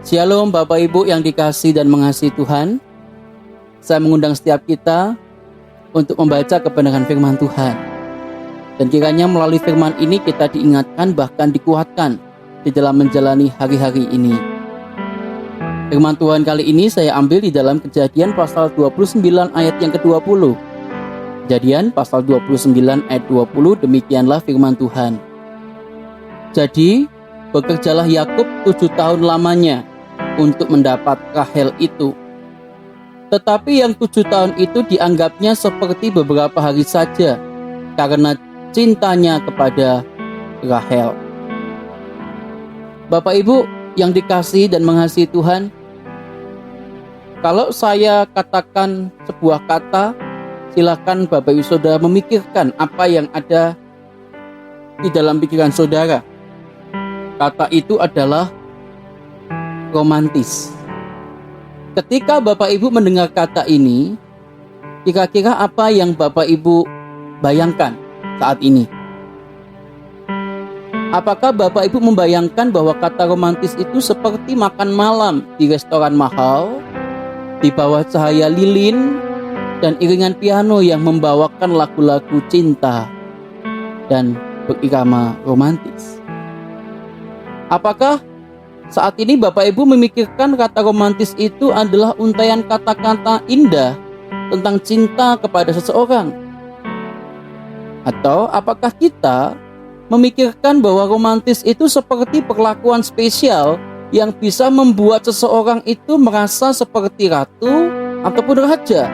Shalom Bapak Ibu yang dikasihi dan mengasihi Tuhan. Saya mengundang setiap kita untuk membaca kebenaran firman Tuhan. Dan kiranya melalui firman ini kita diingatkan bahkan dikuatkan di dalam menjalani hari-hari ini. Firman Tuhan kali ini saya ambil di dalam Kejadian pasal 29 ayat yang ke-20. Kejadian pasal 29 ayat 20, demikianlah firman Tuhan. Jadi bekerjalah Yakub 7 tahun lamanya untuk mendapat Rahel itu. Tetapi yang 7 tahun itu dianggapnya seperti beberapa hari saja karena cintanya kepada Rahel. Bapak Ibu yang dikasihi dan mengasihi Tuhan, kalau saya katakan sebuah kata, silakan Bapak Ibu Saudara memikirkan apa yang ada di dalam pikiran saudara. Kata itu adalah romantis. Ketika Bapak Ibu mendengar kata ini, kira-kira apa yang Bapak Ibu bayangkan saat ini? Apakah Bapak Ibu membayangkan bahwa kata romantis itu seperti makan malam di restoran mahal, di bawah cahaya lilin, dan iringan piano yang membawakan lagu-lagu cinta dan berirama romantis? Apakah saat ini Bapak Ibu memikirkan kata romantis itu adalah untaian kata-kata indah tentang cinta kepada seseorang? Atau apakah kita memikirkan bahwa romantis itu seperti perlakuan spesial yang bisa membuat seseorang itu merasa seperti ratu ataupun raja?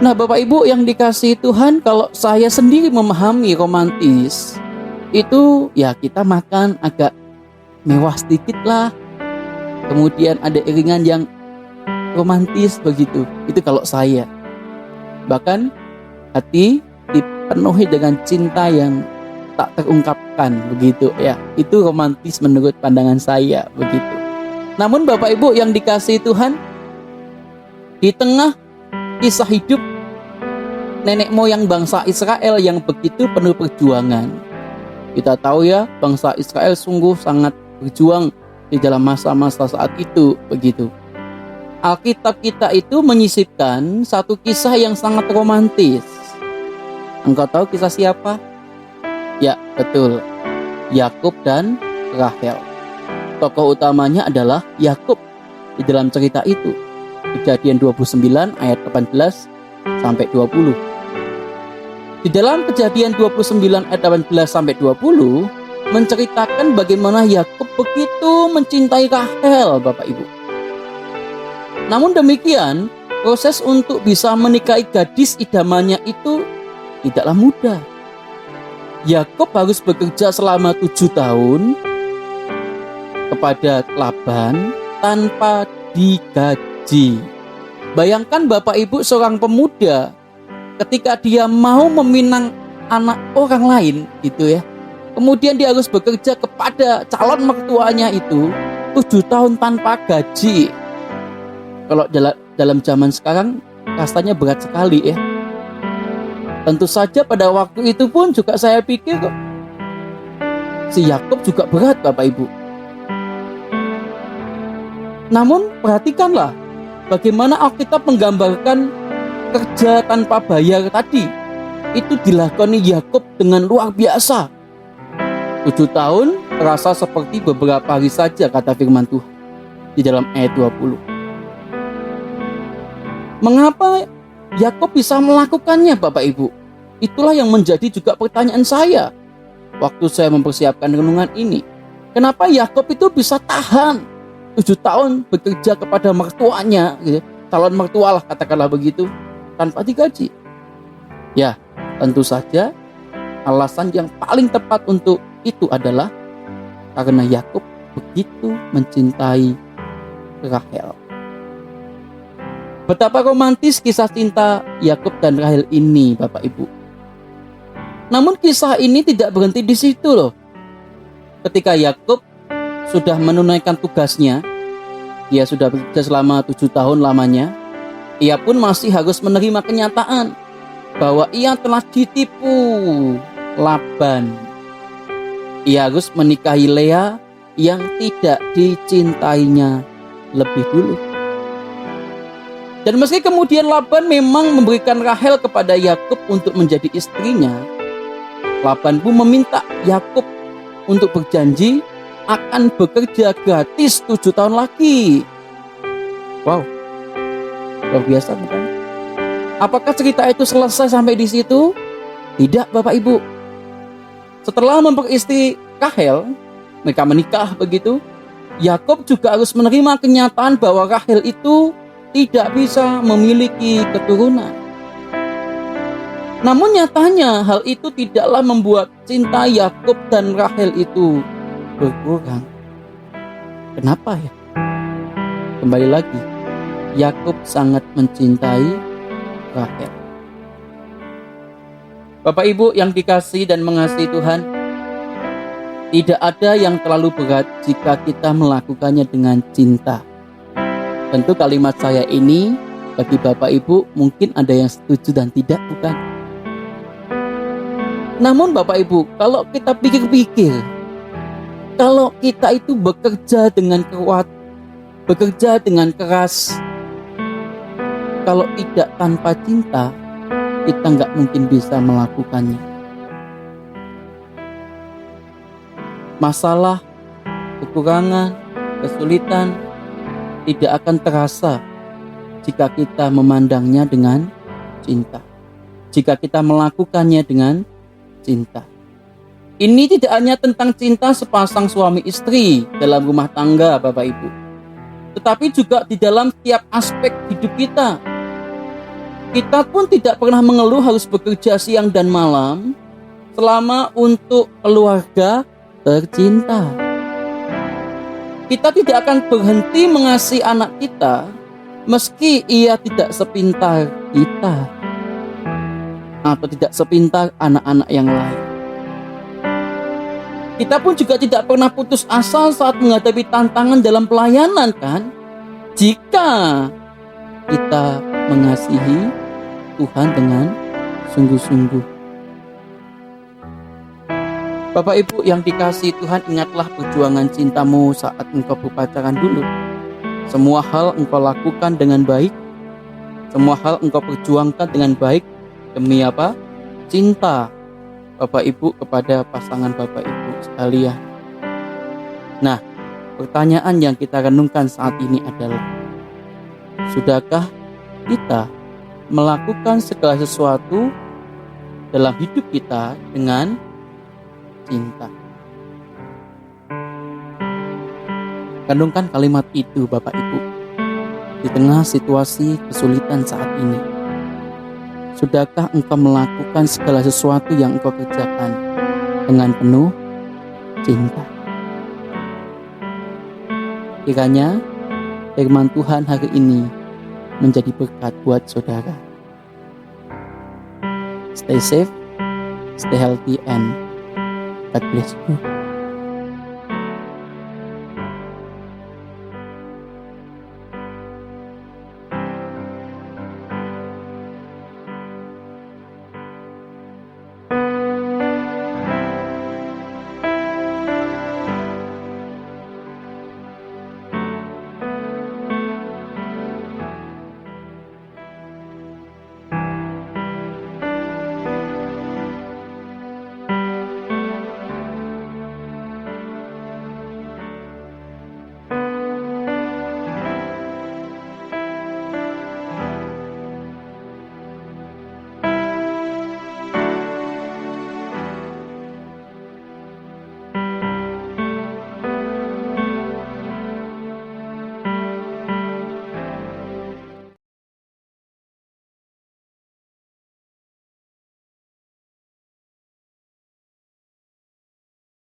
Nah Bapak Ibu yang dikasihi Tuhan, kalau saya sendiri memahami romantis, itu ya kita makan agak mewah sedikit lah, kemudian ada iringan yang romantis begitu. Itu kalau saya. Bahkan hati dipenuhi dengan cinta yang tak terungkapkan begitu ya. Itu romantis menurut pandangan saya begitu. Namun Bapak Ibu yang dikasihi Tuhan, di tengah kisah hidup nenek moyang bangsa Israel yang begitu penuh perjuangan, kita tahu ya, bangsa Israel sungguh sangat berjuang di dalam masa-masa saat itu begitu. Alkitab kita itu menyisipkan satu kisah yang sangat romantis. Engkau tahu kisah siapa? Ya, betul. Yakub dan Rahel. Tokoh utamanya adalah Yakub di dalam cerita itu. Kejadian 29 ayat 18 sampai 20. Di dalam Kejadian 29 ayat 18 sampai 20 menceritakan bagaimana Yakub begitu mencintai Rahel, Bapak Ibu. Namun demikian, proses untuk bisa menikahi gadis idamannya itu tidaklah mudah. Yakub harus bekerja selama 7 tahun kepada Laban tanpa digaji. Bayangkan Bapak Ibu, seorang pemuda ketika dia mau meminang anak orang lain gitu ya, kemudian dia harus bekerja kepada calon mertuanya itu 7 tahun tanpa gaji. Kalau dalam zaman sekarang rasanya berat sekali ya. Tentu saja pada waktu itu pun juga saya pikir kok, si Yakub juga berat Bapak Ibu. Namun perhatikanlah bagaimana Alkitab menggambarkan kerja tanpa bayar tadi. Itu dilakoni Yakub dengan luar biasa. 7 tahun terasa seperti beberapa hari saja, kata firman Tuhan di dalam ayat 20. Mengapa Yakub bisa melakukannya Bapak Ibu? Itulah yang menjadi juga pertanyaan saya waktu saya mempersiapkan renungan ini. Kenapa Yakub itu bisa tahan 7 tahun bekerja kepada mertuanya gitu, calon mertua lah katakanlah begitu, tanpa digaji? Ya, tentu saja alasan yang paling tepat untuk itu adalah karena Yakub begitu mencintai Rahel. Betapa romantis kisah cinta Yakub dan Rahel ini Bapak Ibu. Namun kisah ini tidak berhenti di situ loh. Ketika Yakub sudah menunaikan tugasnya, dia sudah bekerja selama 7 tahun lamanya, ia pun masih harus menerima kenyataan bahwa ia telah ditipu Laban. Ia harus menikahi Lea yang tidak dicintainya lebih dulu. Dan meski kemudian Laban memang memberikan Rahel kepada Yakub untuk menjadi istrinya, Laban pun meminta Yakub untuk berjanji akan bekerja gratis 7 tahun lagi. Wow, luar biasa bukan? Apakah cerita itu selesai sampai di situ? Tidak, Bapak Ibu. Setelah memperistri Rahel, mereka menikah begitu. Yakub juga harus menerima kenyataan bahwa Rahel itu tidak bisa memiliki keturunan. Namun nyatanya hal itu tidaklah membuat cinta Yakub dan Rahel itu berkurang. Kenapa ya? Kembali lagi, Yakub sangat mencintai Rahel. Bapak Ibu yang dikasihi dan mengasihi Tuhan, tidak ada yang terlalu berat jika kita melakukannya dengan cinta. Tentu kalimat saya ini bagi Bapak Ibu mungkin ada yang setuju dan tidak, bukan? Namun Bapak Ibu, kalau kita pikir-pikir, kalau kita itu bekerja dengan kuat, bekerja dengan keras, kalau tidak tanpa cinta, kita nggak mungkin bisa melakukannya. Masalah, kekurangan, kesulitan tidak akan terasa jika kita memandangnya dengan cinta, jika kita melakukannya dengan cinta. Ini tidak hanya tentang cinta sepasang suami istri dalam rumah tangga, Bapak Ibu, tetapi juga di dalam setiap aspek hidup kita. Kita pun tidak pernah mengeluh harus bekerja siang dan malam selama untuk keluarga tercinta. Kita tidak akan berhenti mengasihi anak kita meski ia tidak sepintar kita atau tidak sepintar anak-anak yang lain. Kita pun juga tidak pernah putus asa saat menghadapi tantangan dalam pelayanan, kan? Jika kita mengasihi Tuhan dengan sungguh-sungguh. Bapak Ibu yang dikasihi Tuhan, ingatlah perjuangan cintamu saat engkau berpacaran dulu. Semua hal engkau lakukan dengan baik, semua hal engkau perjuangkan dengan baik. Demi apa? Cinta Bapak Ibu kepada pasangan Bapak Ibu sekalian. Nah, pertanyaan yang kita renungkan saat ini adalah, sudahkah kita melakukan segala sesuatu dalam hidup kita dengan cinta? Renungkan kalimat itu, Bapak Ibu, di tengah situasi kesulitan saat ini. Sudahkah engkau melakukan segala sesuatu yang engkau kerjakan dengan penuh cinta? Kiranya firman Tuhan hari ini menjadi berkat buat saudara. Stay safe, stay healthy, and God bless you.